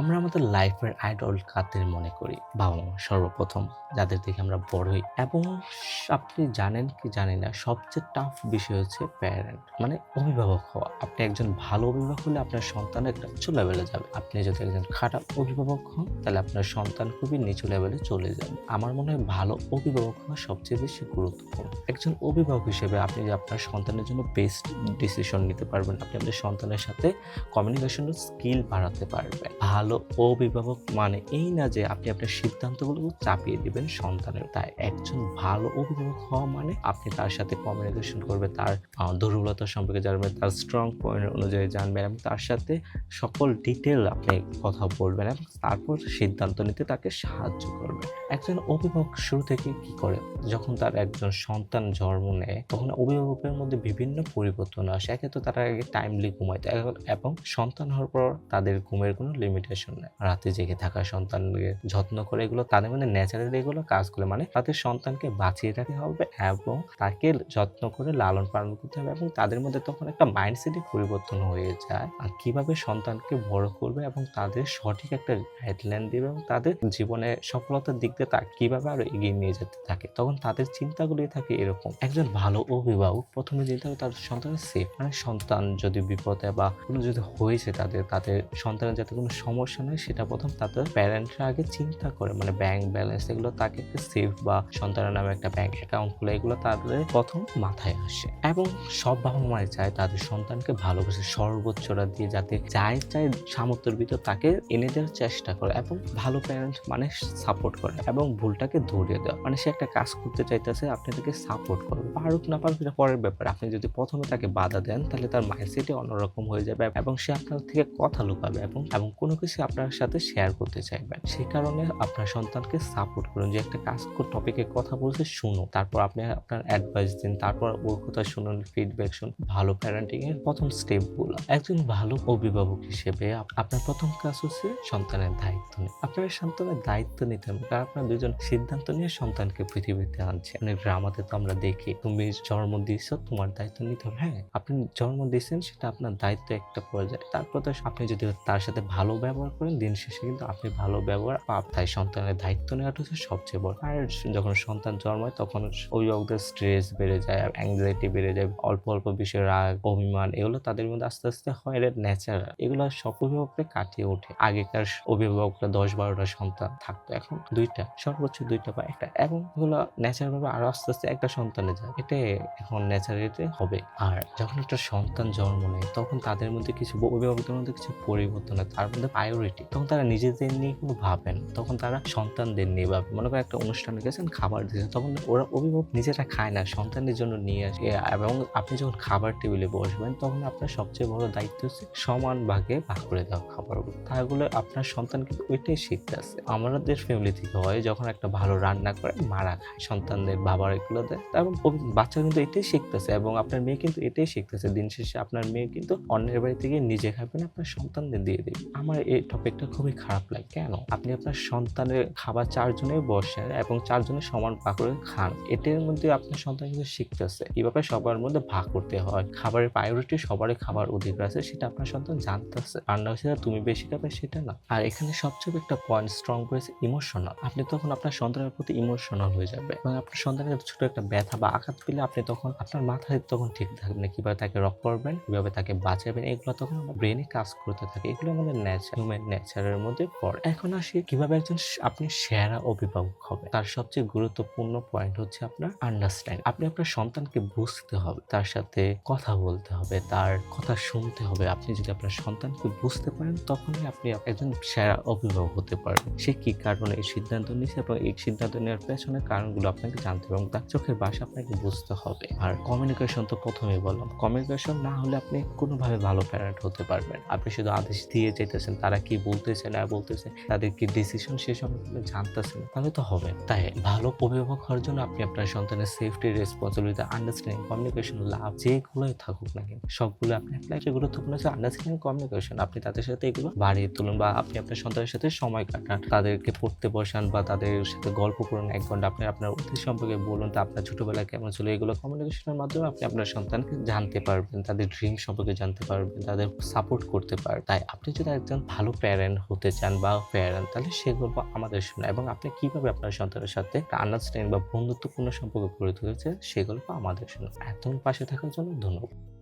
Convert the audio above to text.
আমরা আমাদের লাইফের আইডল কাদের মনে করি? বাবা-মা সর্বপ্রথম, যাদের দেখে আমরা বড় হই এবং আপনি জানেন কি জানি না, সবচেয়ে টাফ বিষয় হচ্ছে প্যারেন্ট মানে অভিভাবক হওয়া। আপনি একজন ভালো অভিভাবক হলে আপনার সন্তান একটা উঁচু লেভেলে যাবে। আপনি যদি একজন খারাপ অভিভাবক হন, তাহলে আপনার সন্তান খুবই নিচু লেভেলে চলে যাবে। আমার মনে হয় ভালো অভিভাবক হওয়া সবচেয়ে বেশি গুরুত্বপূর্ণ। একজন অভিভাবক হিসেবে আপনি আপনার সন্তানের জন্য বেস্ট ডিসিশন নিতে পারবেন। আপনি আপনার সন্তানের সাথে কমিউনিকেশনের স্কিল বাড়াতে পারবেন। ভালো অভিভাবক মানে এই না যে আপনি আপনার সিদ্ধান্তগুলো চাপিয়ে দিবেন সন্তানের। তাই একজন ভালো অভিভাবক হওয়া মানে আপনি তার সাথে কমিউনিকেশন করবেন, তার দুর্বলতা সম্পর্কে জানবেন, তার স্ট্রং পয়েন্ট অনুযায়ী জানবেন এবং তার সাথে সকল ডিটেল আপনি কথা বলবেন এবং তারপর সিদ্ধান্ত নিতে তাকে সাহায্য করবেন। একজন অভিভাবক শুরু থেকে কি করে? যখন তার একজন সন্তান জন্ম নেয়, তখন অভিভাবকের মধ্যে বিভিন্ন পরিবর্তন আসে। একে তো তারা আগে টাইমলি ঘুমাইতো এবং সন্তান হওয়ার পর তাদের ঘুমের কোনো লিমিটেশন নেই। রাতে জেগে থাকা, সন্তানকে যত্ন করে, এগুলো তাদের মধ্যে ন্যাচারালি এগুলো কাজগুলো মানে তাদের সন্তানকে বাঁচিয়ে রাখতে হবে এবং তাকে যত্ন করে লালন পালন করতে হবে এবং তাদের মধ্যে তখন একটা মাইন্ডসেটই পরিবর্তন হয়ে যায় আর কিভাবে সন্তানকে বড় করবে এবং তাদের সঠিক একটা গাইডলাইন দিবে এবং তাদের জীবনে সফলতার দিক দিয়ে তা কিভাবে আরো এগিয়ে নিয়ে যেতে থাকে। তখন তাদের চিন্তাগুলি থাকে এরকম। একজন ভালো অভিভাবক প্রথমে চিন্তা করে তাদের সন্তানের সেফ, মানে সন্তান যদি বিপদে বা কোনো যদি হয়েছে তাদের সন্তানের যাতে কোনো সমস্যা নেই সেটা প্রথম তাদের প্যারেন্টরা আগে চিন্তা করে, মানে ব্যাংক ব্যালেন্স এগুলো তাকে একটা সেফ বা সন্তানের নামে একটা ব্যাংক অ্যাকাউন্ট খুলে এগুলো তাদের প্রথম মাথায় আসে এবং সব বাবা মাই চায় তাদের সন্তানকে ভালোবেসে সর্বোচ্চটা দিয়ে যাতে চায় সামর্থ্যের ভিতর তাকে এনে দেওয়ার চেষ্টা করে এবং ভালো প্যারেন্ট মানে সাপোর্ট করে এবং ভুলটাকে ধরিয়ে দেওয়া, মানে সে একটা কাজ করতে চাইতেছে আপনি তাকে সাপোর্ট করবেন, পারুক না পারুক এটা পরের ব্যাপার। আপনি যদি প্রথমে তাকে বাধা দেন তাহলে তার মাইন্ডসেটই অন্যরকম হয়ে যাবে এবং সে আপনার থেকে কথা লুকাবে এবং কোনো কিছু আপনার সাথে শেয়ার করতে চাইবেন। সেই কারণে আপনার সন্তানকে সাপোর্ট করুন, যে একটা কাজ টপিকে কথা বলছে শুনো, তারপর আপনি আপনার অ্যাডভাইস দিন, তারপর ওর কথা শুনুন, ফিডব্যাক শুনুন। ভালো প্যারেন্টিং এর প্রথম স্টেপগুলো। একজন ভালো অভিভাবক হিসেবে আপনার প্রথম কাজ হচ্ছে সন্তানের দায়িত্ব নেওয়া। আপনার সন্তানের দায়িত্ব নিতে হবে কারণ আপনার দুজন সিদ্ধান্ত নিয়ে সন্তানকে পৃথিবীতে আনছে। অনেক ড্রামাতে তো আমরা দেখি তুমি জন্ম দিয়েছো তোমার দায়িত্ব নিতে হবে। হ্যাঁ, আপনি জন্ম দিয়েছেন সেটা আপনার দায়িত্ব একটা পর্যায়ে। তারপর তো আপনি যদি তার সাথে ভালো ব্যবহার করেন দিন শেষে কিন্তু আপনি ভালো ব্যবহার তাই সন্তানের দায়িত্ব নেওয়াটা হচ্ছে সবচেয়ে বড়। আর যখন সন্তান জন্মায় তখন অভিভাবকদের স্ট্রেস বেড়ে যায়, অ্যাংজাইটি বেড়ে যায়, অল্প অল্প বিষয়ে রাগ অভিমান এগুলো তাদের মধ্যে আস্তে আস্তে হয়, এটা ন্যাচারাল। এগুলো সব অভিভাবকরা কাটিয়ে ওঠে। আগেকার অভিভাবকরা 10-12টা সন্তান থাকতো, এখন দুইটা, সর্বোচ্চ দুইটা বা একটা, এবং এগুলো ন্যাচারাল ভাবে আরো আস্তে আস্তে একটা সন্তানে যায়। এটা এখন ন্যাচারালিতে হবে। আর যখন একটা সন্তান জন্ম নেয় তখন তাদের মধ্যে কিছু অভিভাবকদের মধ্যে কিছু পরিবর্তন হয়, তার মধ্যে প্রায়োরিটি তখন তারা নিজেদের নিয়ে কোনো ভাবেন, তখন তারা সন্তানদের নিয়ে ভাবে। মনে করেন একটা অনুষ্ঠানে গেছেন, খাবার দিয়েছেন, তখন ওরা অভিভাবক নিজেরা খায় না, সন্তানের জন্য নিয়ে আসে এবং আপনি যখন খাবার টেবিলে বসবেন তখন আপনার সবচেয়ে বড় দায়িত্ব হচ্ছে সমান ভাগে ভাগ করে দেওয়া খাবারগুলো। তাহলে আপনার সন্তান কিন্তু ওইটাই শিখতে আসছে। আমাদের ফ্যামিলি থেকে হয় যখন একটা ভালো রান্না করে মারা খায়, সন্তানদের বাবার এগুলো দেয় এবং বাচ্চা কিন্তু এটাই শিখতেছে এবং আপনার মেয়ে কিন্তু এটাই শিখতেছে। দিন শেষে আপনার মেয়ে কিন্তু অন্যের বাড়ি থেকে নিজে খাবেন, আপনার সন্তানদের দিয়ে দেবে। আমার এই টপিকটা খুবই খারাপ লাগে। কেন? আপনি আপনার সন্তানের খাবার 4 জনে বসেন এবং 4 জনের সমান ভাগ করে খান, এটার মধ্যে আপনার সন্তান কিন্তু শিখতেছে কিভাবে সবার মধ্যে ভাগ করতে হয়। খাবারের প্রায়োরিটি সবারই খাবার অধিকার আছে সেটা আপনার সন্তান জানতেছে। রান্না হচ্ছে তুমি বেশি খাবে সেটা না। আর এখানে সবচেয়ে একটা পয়েন্ট স্ট্রং করেছে ইমোশনাল। আপনি তখন আপনার সন্তানের প্রতি ইমোশনাল হয়ে যাবে এবং আপনার সন্তানের ছোট একটা ব্যথা বা আঘাত পেলে আপনি তখন আপনার মাথায় তখন ঠিক থাকবে না কিভাবে তাকে রক্ষা করবেন, কিভাবে তাকে বাঁচাবেন। এগুলো তখন আমার ব্রেনে কাজ করতে থাকে। এগুলো আমাদের হিউম্যান নেচারের মধ্যে পড়ে। এখন আসি কিভাবে একজন আপনি সেরা অভিভাবক হবে। তার সবচেয়ে গুরুত্বপূর্ণ পয়েন্ট হচ্ছে আপনার আন্ডারস্ট্যান্ড। আপনি আপনার সন্তানকে বুঝতে হবে, তার সাথে কথা বলতে হবে, তার কথা শুনতে হবে। আপনি যদি আপনার সন্তানকে বুঝতে পারেন তখনই আপনি একজন সেরা অভিভাবক হতে পারবেন। সে কি কারণে এই সিদ্ধান্ত নিয়েছে এবং এই সিদ্ধান্ত নেওয়ার পেছনে কারণগুলো আপনাকে জানতে হবে এবং তার চোখের ভাষা আপনাকে বুঝতে হবে। আর কমিউনিকেশন তো প্রথমেই বললাম, কমিউনিকেশন না হলে আপনি কোনোভাবে ভালো প্যারেন্ট হতে পারবেন। আপনি শুধু আদেশ দিয়ে যেতেছেন, তারা কি বলতেছে না বলতেছে, তাদের কি ডিসিশন সে সম্পর্কে জানতেছেন, তাহলে তো হবে। তাই ভালো অভিভাবক হওয়ার জন্য আপনি আপনার সন্তানের সেফটি, রেসপন্সিবিলিটি, আন্ডারস্ট্যান্ডিং, কমিউনিকেশন, লাভ যেগুলোই থাকুক না কেন সবগুলো আপনি অ্যাপ্লাই। গুরুত্বপূর্ণ হচ্ছে আন্ডারস্ট্যান্ডিং, কমিউনিকেশন। আপনি তাদের সাথে এগুলো বাড়িয়ে তুলুন বা আপনি আপনার সন্তানের সাথে সময় কাটান, তাদেরকে পড়তে বসান বা তাদের সাথে গল্প করুন 1 ঘন্টা। আপনি আপনার অতীত সম্পর্কে বলুন, তা আপনার ছোটবেলায় কেমন ছিল। এগুলো কমিউনিকেশনের মাধ্যমে আপনি আপনার সন্তানকে জানতে পারবেন, তাদের ড্রিম সম্পর্কে জানতে পারবেন, তাদের সাপোর্ট করতে পারবেন। তাই আপনি যদি একজন ভালো ভালো প্যারেন্ট হতে চান বা প্যারেন্ট, তাহলে সে গল্প আমাদের শোনা, এবং আপনি কিভাবে আপনার সন্তানের সাথে একটা আন্ডারস্ট্যান্ডিং বা বন্ধুত্বপূর্ণ সম্পর্ক গড়ে তুলেছেন সে গল্প আমাদের শোনা। এতক্ষণ পাশে থাকার জন্য ধন্যবাদ।